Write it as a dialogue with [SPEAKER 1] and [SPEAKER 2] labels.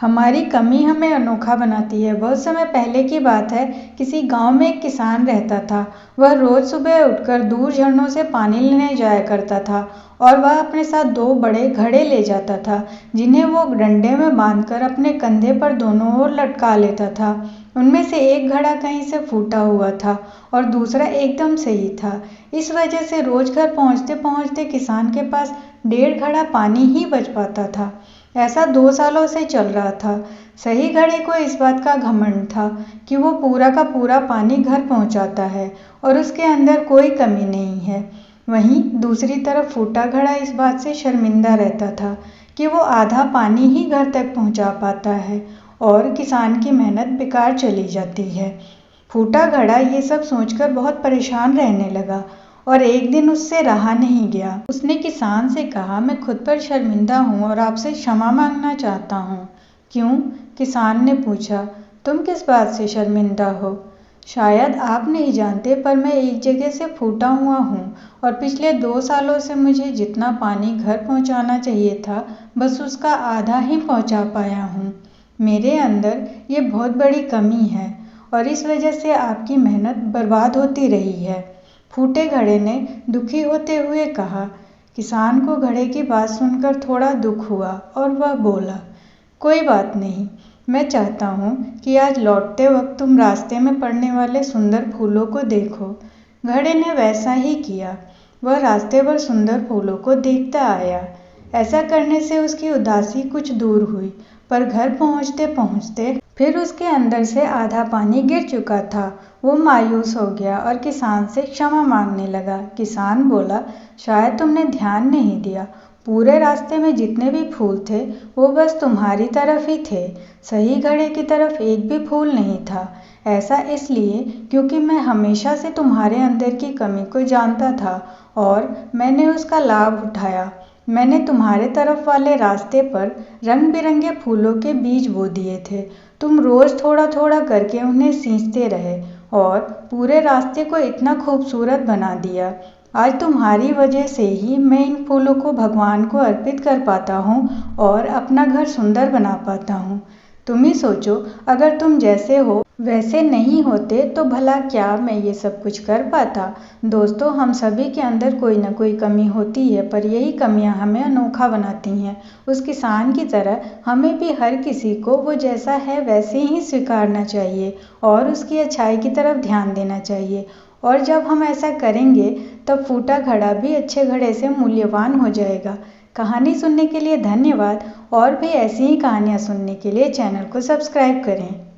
[SPEAKER 1] हमारी कमी हमें अनोखा बनाती है। बहुत समय पहले की बात है, किसी गांव में एक किसान रहता था। वह रोज सुबह उठकर दूर झरनों से पानी लेने जाया करता था और वह अपने साथ 2 बड़े घड़े ले जाता था, जिन्हें वो डंडे में बांधकर अपने कंधे पर दोनों ओर लटका लेता था। उनमें से एक घड़ा कहीं से फूटा हुआ था और दूसरा एकदम सही था। इस वजह से रोज घर पहुंचते पहुंचते किसान के पास 1.5 घड़ा पानी ही बच पाता था। ऐसा 2 सालों से चल रहा था। सही घड़े को इस बात का घमंड था कि वो पूरा का पूरा पानी घर पहुंचाता है और उसके अंदर कोई कमी नहीं है। वहीं दूसरी तरफ फूटा घड़ा इस बात से शर्मिंदा रहता था कि वो आधा पानी ही घर तक पहुंचा पाता है और किसान की मेहनत बेकार चली जाती है। फूटा घड़ा ये सब सोचकर बहुत परेशान रहने लगा और एक दिन उससे रहा नहीं गया। उसने किसान से कहा, मैं खुद पर शर्मिंदा हूँ और आपसे क्षमा मांगना चाहता हूँ। क्यों? किसान ने पूछा। तुम किस बात से शर्मिंदा हो? शायद आप नहीं जानते, पर मैं एक जगह से फूटा हुआ हूँ और पिछले 2 सालों से मुझे जितना पानी घर पहुँचाना चाहिए था, बस उसका आधा ही पहुँचा पाया हूँ। मेरे अंदर ये बहुत बड़ी कमी है और इस वजह से आपकी मेहनत बर्बाद होती रही है। फूटे घड़े ने दुखी होते हुए कहा। किसान को घड़े की बात सुनकर थोड़ा दुख हुआ और वह बोला, कोई बात नहीं, मैं चाहता हूँ कि आज लौटते वक्त तुम रास्ते में पड़ने वाले सुंदर फूलों को देखो। घड़े ने वैसा ही किया। वह रास्ते पर सुंदर फूलों को देखता आया। ऐसा करने से उसकी उदासी कुछ दूर हुई, पर घर पहुँचते पहुँचते फिर उसके अंदर से आधा पानी गिर चुका था। वो मायूस हो गया और किसान से क्षमा मांगने लगा। किसान बोला, शायद तुमने ध्यान नहीं दिया। पूरे रास्ते में जितने भी फूल थे वो बस तुम्हारी तरफ ही थे। सही घड़े की तरफ एक भी फूल नहीं था। ऐसा इसलिए क्योंकि मैं हमेशा से तुम्हारे अंदर की कमी को जानता था और मैंने उसका लाभ उठाया। मैंने तुम्हारे तरफ वाले रास्ते पर रंग बिरंगे फूलों के बीज बो दिए थे। तुम रोज थोड़ा थोड़ा करके उन्हें सींचते रहे और पूरे रास्ते को इतना खूबसूरत बना दिया। आज तुम्हारी वजह से ही मैं इन फूलों को भगवान को अर्पित कर पाता हूँ और अपना घर सुंदर बना पाता हूँ। तुम ही सोचो, अगर तुम जैसे हो वैसे नहीं होते तो भला क्या मैं ये सब कुछ कर पाता। दोस्तों, हम सभी के अंदर कोई ना कोई कमी होती है, पर यही कमियां हमें अनोखा बनाती हैं। उस किसान की तरह हमें भी हर किसी को वो जैसा है वैसे ही स्वीकारना चाहिए और उसकी अच्छाई की तरफ ध्यान देना चाहिए। और जब हम ऐसा करेंगे तब फूटा घड़ा भी अच्छे घड़े से मूल्यवान हो जाएगा। कहानी सुनने के लिए धन्यवाद और भी ऐसी ही कहानियाँ सुनने के लिए चैनल को सब्सक्राइब करें।